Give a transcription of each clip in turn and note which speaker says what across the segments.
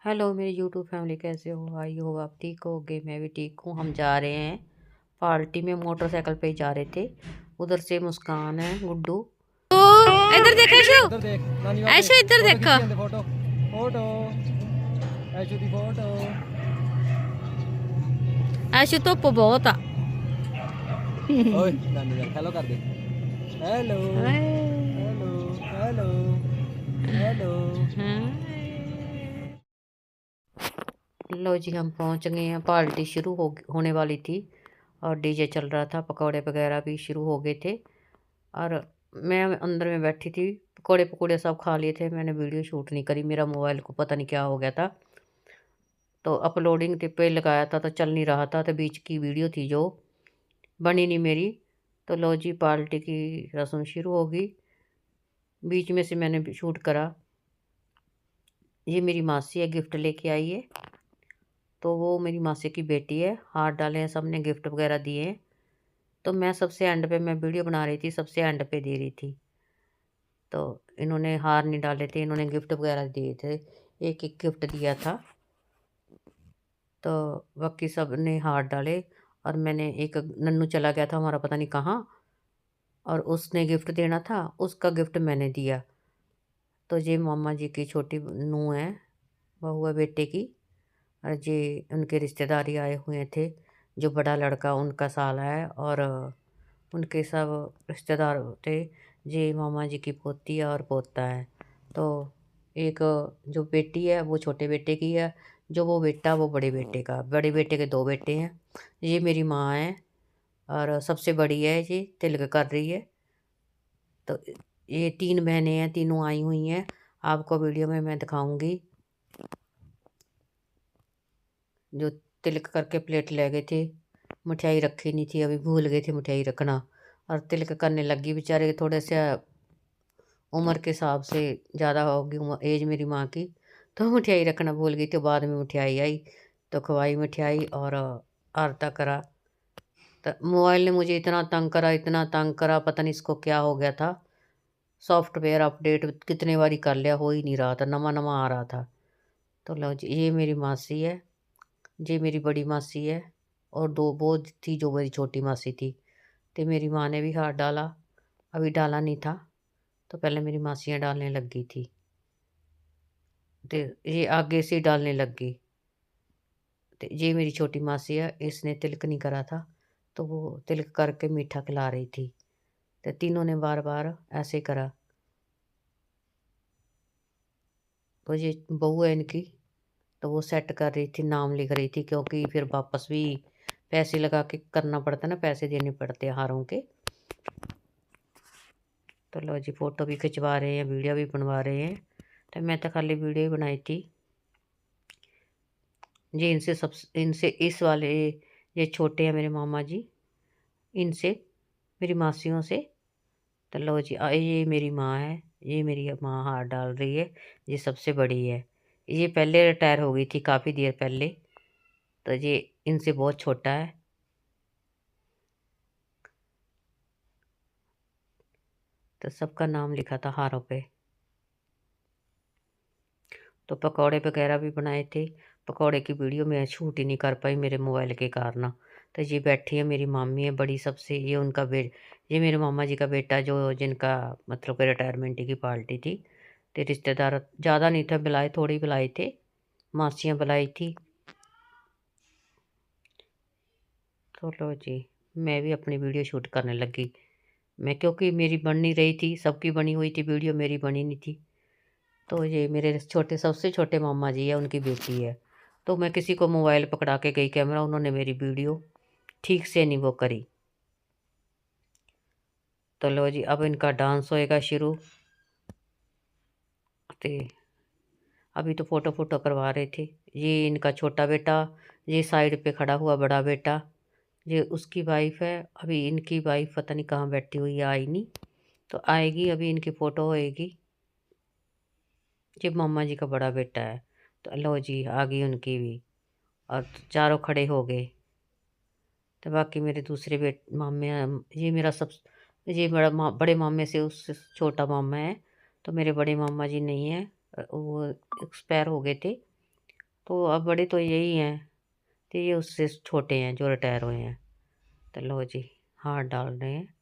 Speaker 1: Hello मेरी YouTube family, कैसे हो? आई हो आप ठीक होगे? मैं भी ठीक हूँ। हम जा रहे हैं पार्टी में, मोटरसाइकिल पे ही जा रहे थे। उधर से मुस्कान है, गुड्डू।
Speaker 2: ओ, इधर देख ऐशु।
Speaker 3: उधर देख नानी वाले
Speaker 2: ऐशु इधर
Speaker 3: फोटो
Speaker 2: देखो।
Speaker 3: खिच्ची आंदे फोटो फोटो ऐशु दी फोटो।
Speaker 2: ऐशु धुप्प बहुत आ।
Speaker 3: ओए नानी नाल हेलो कर दे। Hello hello hello hello.
Speaker 1: लो जी, हम पहुंच गए हैं। पार्टी शुरू होने वाली थी और डीजे चल रहा था, पकौड़े वगैरह भी शुरू हो गए थे। और मैं अंदर में बैठी थी, पकौड़े पकौड़े सब खा लिए थे। मैंने वीडियो शूट नहीं करी, मेरा मोबाइल को पता नहीं क्या हो गया था। तो अपलोडिंग पे लगाया था तो चल नहीं रहा था, तो बीच की वीडियो थी जो बनी नहीं मेरी। तो लो जी, पार्टी की रस्म शुरू होगी। बीच में से मैंने शूट करा। ये मेरी मासी है, गिफ्ट लेके आई है। तो वो मेरी मासी की बेटी है। हार डाले हैं, सबने गिफ्ट वगैरह दिए हैं। तो मैं सबसे एंड पे, मैं वीडियो बना रही थी, सबसे एंड पे दे रही थी। तो इन्होंने हार नहीं डाले थे, इन्होंने गिफ्ट वगैरह दिए थे। एक एक गिफ्ट दिया था। तो बाकी सब ने हार डाले। और मैंने, एक नन्नू चला गया था हमारा, पता नहीं कहाँ, और उसने गिफ्ट देना था, उसका गिफ्ट मैंने दिया। तो ये मामा जी की छोटी नूंह है, बहू है बेटे की। और ये उनके रिश्तेदारी आए हुए थे। जो बड़ा लड़का उनका साला है, और उनके सब रिश्तेदार थे। ये मामा जी की पोती है और पोता है। तो एक जो बेटी है वो छोटे बेटे की है, जो वो बेटा वो बड़े बेटे का। बड़े बेटे के दो बेटे हैं। ये मेरी माँ है और सबसे बड़ी है, ये तिलक कर रही है। तो ये तीन बहनें हैं, तीनों आई हुई हैं। आपको वीडियो में मैं दिखाऊंगी। जो तिलक करके प्लेट ले गए थे, मिठाई रखी नहीं थी, अभी भूल गए थे मिठाई रखना। और तिलक करने लगी। बेचारे थोड़े से उम्र के हिसाब से ज़्यादा होगी एज मेरी माँ की। तो मिठाई रखना भूल गई थी। बाद में मिठाई आई तो खवाई मिठाई और आरता करा। तो मोबाइल ने मुझे इतना तंग करा, इतना तंग करा, पता नहीं इसको क्या हो गया था। सॉफ्टवेयर अपडेट कितने बारी कर लिया, हो ही नहीं रहा था, नवा नवा आ रहा था। तो लो जी, ये मेरी मासी है, ये मेरी बड़ी मासी है। और दो वो थी जो मेरी छोटी मासी थी। तो मेरी माँ ने भी हाथ डाला, अभी डाला नहीं था। तो पहले मेरी मासियाँ डालने लग गई थी। तो ये आगे से डालने लग गई। तो ये मेरी छोटी मासी है, इसने तिलक नहीं करा था। तो वो तिलक करके मीठा खिला रही थी। तो तीनों ने बार बार ऐसे करा। तो ये बहू है इनकी। तो वो सेट कर रही थी, नाम लिख रही थी, क्योंकि फिर वापस भी पैसे लगा के करना पड़ता ना, पैसे देने पड़ते हैं हारों के। तो लो जी, फ़ोटो भी खिंचवा रहे हैं, वीडियो भी बनवा रहे हैं। तो मैं तो खाली वीडियो ही बनाई थी। जी, इनसे इस वाले, ये छोटे हैं मेरे मामा जी, इनसे, मेरी मासियों से। तो लो जी, ये मेरी माँ है। ये मेरी माँ हाथ डाल रही है। ये सबसे बड़ी है। ये पहले रिटायर हो गई थी, काफ़ी देर पहले। तो ये इनसे बहुत छोटा है। तो सबका नाम लिखा था हारों पे। तो पकौड़े वगैरह भी बनाए थे। पकौड़े की वीडियो मैं शूट ही नहीं कर पाई मेरे मोबाइल के कारण। तो ये बैठी है मेरी मामी है बड़ी सबसे, ये उनका ये मेरे मामा जी का बेटा, जो जिनका मतलब कि रिटायरमेंट की पार्टी थी। तो रिश्तेदार ज़्यादा नहीं था बुलाए, थोड़े ही बुलाए थे। मासियाँ बुलाई थी। तो लो जी, मैं भी अपनी वीडियो शूट करने लगी। मैं, क्योंकि मेरी बन नहीं रही थी, सबकी बनी हुई थी वीडियो, मेरी बनी नहीं थी। तो ये मेरे छोटे, सबसे छोटे मामा जी है, उनकी बेटी है। तो मैं किसी को मोबाइल पकड़ा के गई कैमरा, उन्होंने मेरी वीडियो ठीक से नहीं वो करी। तो लो जी, अब इनका डांस होएगा शुरू। तो अभी तो फ़ोटो फ़ोटो करवा रहे थे। ये इनका छोटा बेटा, ये साइड पे खड़ा हुआ बड़ा बेटा, ये उसकी वाइफ है। अभी इनकी वाइफ पता नहीं कहाँ बैठी हुई है, आई नहीं। तो आएगी, अभी इनकी फ़ोटो होएगी। ये मामा जी का बड़ा बेटा है। तो लो जी, आ गई उनकी भी। और चारों खड़े हो गए। तो बाकी मेरे दूसरे मामे हैं। ये मेरा सब, ये बड़े मामे से उससे छोटा मामा है। तो मेरे बड़े मामा जी नहीं है, वो एक्सपायर हो गए थे। तो अब बड़े तो यही हैं, तो ये उससे छोटे हैं जो रिटायर हुए हैं। तो लो जी, हाथ डाल रहे हैं।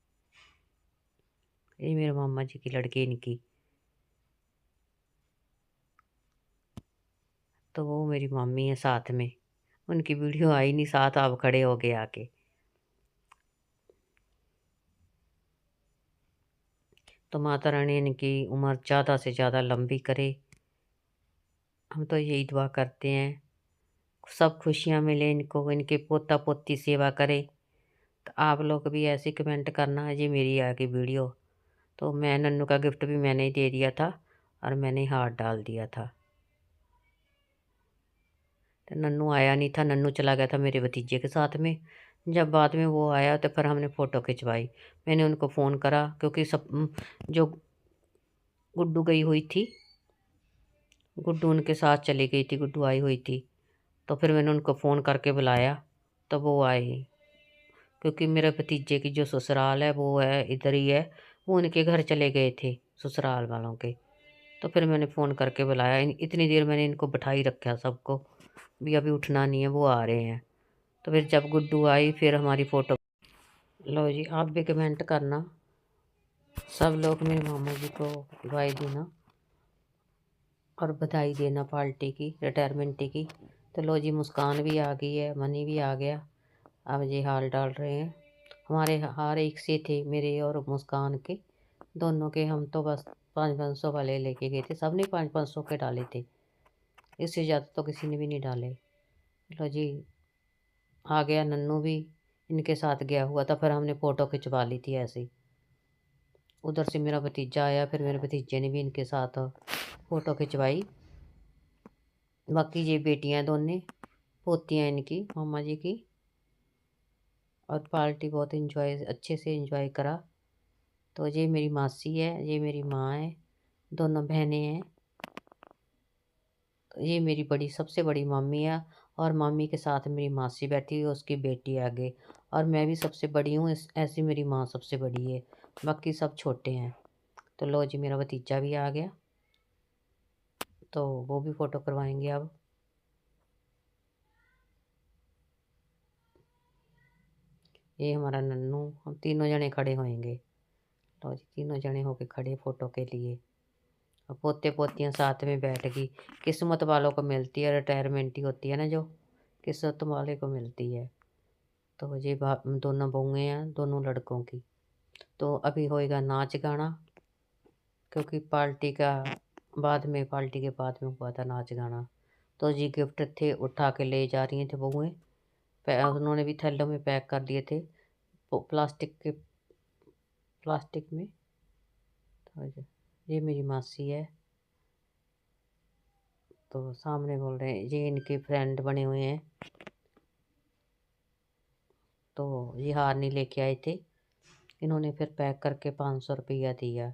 Speaker 1: ये मेरे मामा जी की लड़की इनकी, तो वो मेरी मम्मी है साथ में। उनकी वीडियो आई नहीं साथ, आप खड़े हो गए आके। तो माता रानी इनकी उम्र ज़्यादा से ज़्यादा लंबी करे, हम तो यही दुआ करते हैं। सब खुशियाँ मिले इनको, इनके पोता पोती सेवा करे। तो आप लोग भी ऐसे कमेंट करना। ये मेरी आगे वीडियो, तो मैं नन्नू का गिफ्ट भी मैंने ही दे दिया था और मैंने ही हाथ डाल दिया था। तो नन्नू आया नहीं था, नन्नू चला गया था मेरे भतीजे के साथ में। जब बाद में वो आया तो फिर हमने फ़ोटो खिंचवाई। मैंने उनको फ़ोन करा क्योंकि सब जो गुड्डू गई हुई थी, गुड्डू उनके साथ चली गई थी, गुड्डू आई हुई थी। तो फिर मैंने उनको फ़ोन करके बुलाया, तो वो आए। क्योंकि मेरे भतीजे की जो ससुराल है वो है इधर ही है, वो उनके घर चले गए थे ससुराल वालों के। तो फिर मैंने फ़ोन करके बुलाया। इतनी देर मैंने इनको बिठाई रखा सबको, भी अभी उठना नहीं है, वो आ रहे हैं। तो फिर जब गुड्डू आई फिर हमारी फ़ोटो। लो जी, आप भी कमेंट करना, सब लोग मेरे मामा जी को दुआई देना और बधाई देना पार्टी की, रिटायरमेंट की। तो लो जी, मुस्कान भी आ गई है, मनी भी आ गया। अब ये हाल डाल रहे हैं। हमारे हार एक से थे, मेरे और मुस्कान के दोनों के। हम तो बस 500-500 वाले लेके गए थे, सब ने 500-500 के डाले थे, इससे ज़्यादा तो किसी ने भी नहीं डाले। लो जी, आ गया नन्नू भी, इनके साथ गया हुआ था। फिर हमने फ़ोटो खिंचवा ली थी ऐसे ही। उधर से मेरा भतीजा आया, फिर मेरे भतीजे ने भी इनके साथ फ़ोटो खिंचवाई। बाकी ये बेटियां दोनों, पोतियाँ इनकी मामा जी की। और पार्टी बहुत इंजॉय, अच्छे से इंजॉय करा। तो ये मेरी मासी है, ये मेरी माँ है, दोनों बहनें हैं। तो ये मेरी बड़ी, सबसे बड़ी मामी है। और मामी के साथ मेरी मासी बैठी है, उसकी बेटी आगे। और मैं भी सबसे बड़ी हूँ, ऐसी मेरी माँ सबसे बड़ी है, बाकी सब छोटे हैं। तो लो जी, मेरा भतीजा भी आ गया, तो वो भी फ़ोटो करवाएंगे अब। ये हमारा नन्नू, हम तीनों जने खड़े होएंगे। लो जी, तीनों जने होके खड़े फ़ोटो के लिए। और पोते पोतियाँ साथ में बैठ गई। किस्मत वालों को मिलती है, रिटायरमेंट ही होती है ना जो, किस्मत वाले को मिलती है। तो ये दोनों बहुएँ हैं, दोनों लड़कों की। तो अभी होएगा नाच गाना, क्योंकि पार्टी के बाद में हुआ था नाच गाना। तो जी गिफ्ट थे, उठा के ले जा रही थे बहुएँ। उन्होंने भी थैलों में पैक कर दिए थे, प्लास्टिक में। तो ये मेरी मासी है। तो सामने बोल रहे हैं, ये इनके फ्रेंड बने हुए हैं। तो ये हार नहीं लेके आए थे, इन्होंने फिर पैक करके 500 रुपया दिया,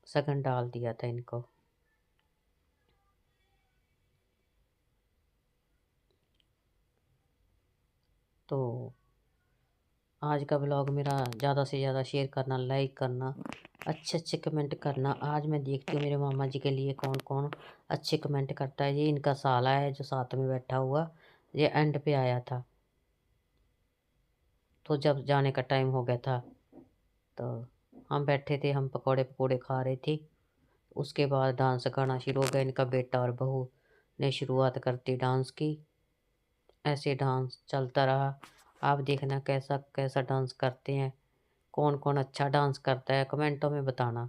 Speaker 1: शगन डाल दिया था इनको। तो आज का ब्लॉग मेरा ज़्यादा से ज़्यादा शेयर करना, लाइक करना, अच्छे अच्छे कमेंट करना। आज मैं देखती हूँ मेरे मामा जी के लिए कौन कौन अच्छे कमेंट करता है। ये इनका साला है जो साथ में बैठा हुआ, ये एंड पे आया था। तो जब जाने का टाइम हो गया था, तो हम बैठे थे, हम पकौड़े पकौड़े खा रहे थे। उसके बाद डांस गाना शुरू हो गया। इनका बेटा और बहू ने शुरुआत कर दी डांस की। ऐसे डांस चलता रहा। आप देखना कैसा कैसा डांस करते हैं, कौन कौन अच्छा डांस करता है, कमेंटों में बताना।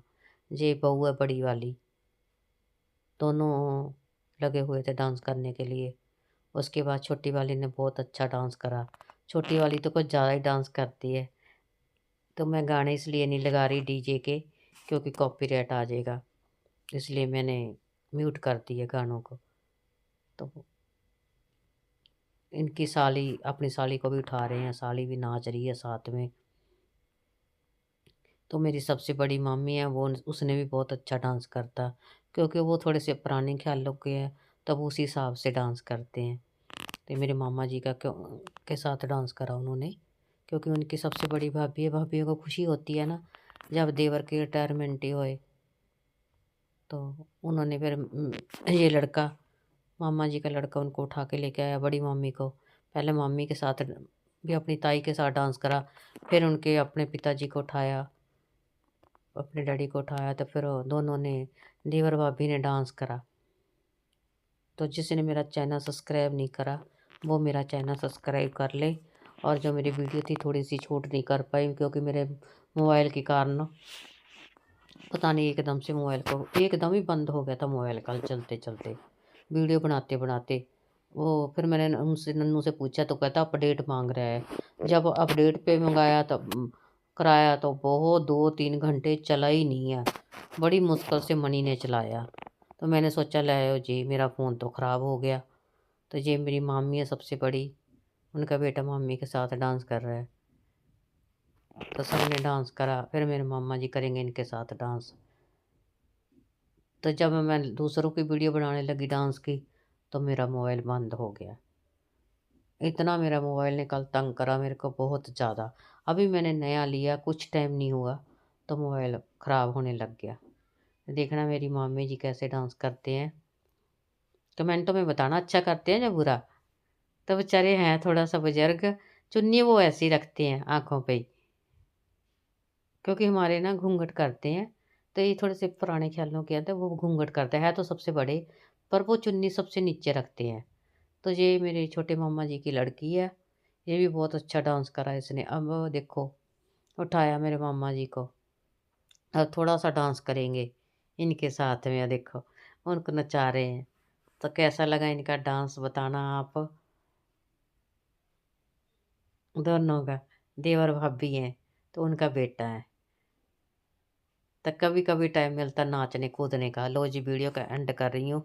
Speaker 1: ये बहू है बड़ी वाली, दोनों लगे हुए थे डांस करने के लिए। उसके बाद छोटी वाली ने बहुत अच्छा डांस करा। छोटी वाली तो कुछ ज़्यादा ही डांस करती है। तो मैं गाने इसलिए नहीं लगा रही डीजे के, क्योंकि कॉपीराइट आ जाएगा, इसलिए मैंने म्यूट कर दिए गानों को। तो इनकी साली, अपनी साली को भी उठा रहे हैं, साली भी नाच रही है साथ में। तो मेरी सबसे बड़ी मामी है, वो उसने भी बहुत अच्छा डांस करता, क्योंकि वो थोड़े से पुराने ख्यालों के हैं, तब उसी हिसाब से डांस करते हैं। तो मेरे मामा जी का के साथ डांस करा उन्होंने, क्योंकि उनकी सबसे बड़ी भाभी है। भाभी को खुशी होती है ना जब देवर की रिटायरमेंट ही होए। तो उन्होंने फिर ये लड़का मामा जी का लड़का उनको उठा के लेके आया, बड़ी मम्मी को। पहले मम्मी के साथ भी अपनी ताई के साथ डांस करा, फिर उनके अपने पिताजी को उठाया, अपने डैडी को उठाया, तो फिर दोनों ने, देवर भाभी ने डांस करा। तो जिसने मेरा चैनल सब्सक्राइब नहीं करा वो मेरा चैनल सब्सक्राइब कर ले। और जो मेरी वीडियो थी थोड़ी सी छूट नहीं कर पाई क्योंकि मेरे मोबाइल के कारण पता नहीं एकदम से मोबाइल को एकदम ही बंद हो गया था मोबाइल कल चलते चलते वीडियो बनाते बनाते। वो फिर मैंने उनसे नन्नू से पूछा तो कहता अपडेट मांग रहा है। जब अपडेट पे मंगाया तब कराया तो बहुत 2-3 घंटे चला ही नहीं है। बड़ी मुश्किल से मनी ने चलाया। तो मैंने सोचा लाओ जी मेरा फ़ोन तो ख़राब हो गया। तो ये मेरी मामी है सबसे बड़ी, उनका बेटा मामी के साथ डांस कर रहा है। तो सबने डांस करा, फिर मेरे मामा जी करेंगे इनके साथ डांस। तो जब मैं दूसरों की वीडियो बनाने लगी डांस की तो मेरा मोबाइल बंद हो गया। इतना मेरा मोबाइल ने कल तंग करा मेरे को बहुत ज़्यादा। अभी मैंने नया लिया, कुछ टाइम नहीं हुआ तो मोबाइल ख़राब होने लग गया। देखना मेरी मामी जी कैसे डांस करते हैं, कमेंटों में बताना अच्छा करते हैं या बुरा। तो बेचारे हैं थोड़ा सा बुजुर्ग, चुन्नी वो ऐसी रखते हैं आँखों पे ही, क्योंकि हमारे ना घूंघट करते हैं। तो ये थोड़े से पुराने ख्यालों के हैं तो वो घूंघट करते हैं तो सबसे बड़े, पर वो चुन्नी सबसे नीचे रखते हैं। तो ये मेरे छोटे मामा जी की लड़की है, ये भी बहुत अच्छा डांस करा इसने। अब देखो उठाया मेरे मामा जी को, अब थोड़ा सा डांस करेंगे इनके साथ में, देखो उनको नचा रहे हैं। तो कैसा लगा इनका डांस बताना आप दोनों का। देवर भाभी हैं तो उनका बेटा है। तो कभी कभी टाइम मिलता नाचने कूदने का। लो जी वीडियो का एंड कर रही हूँ।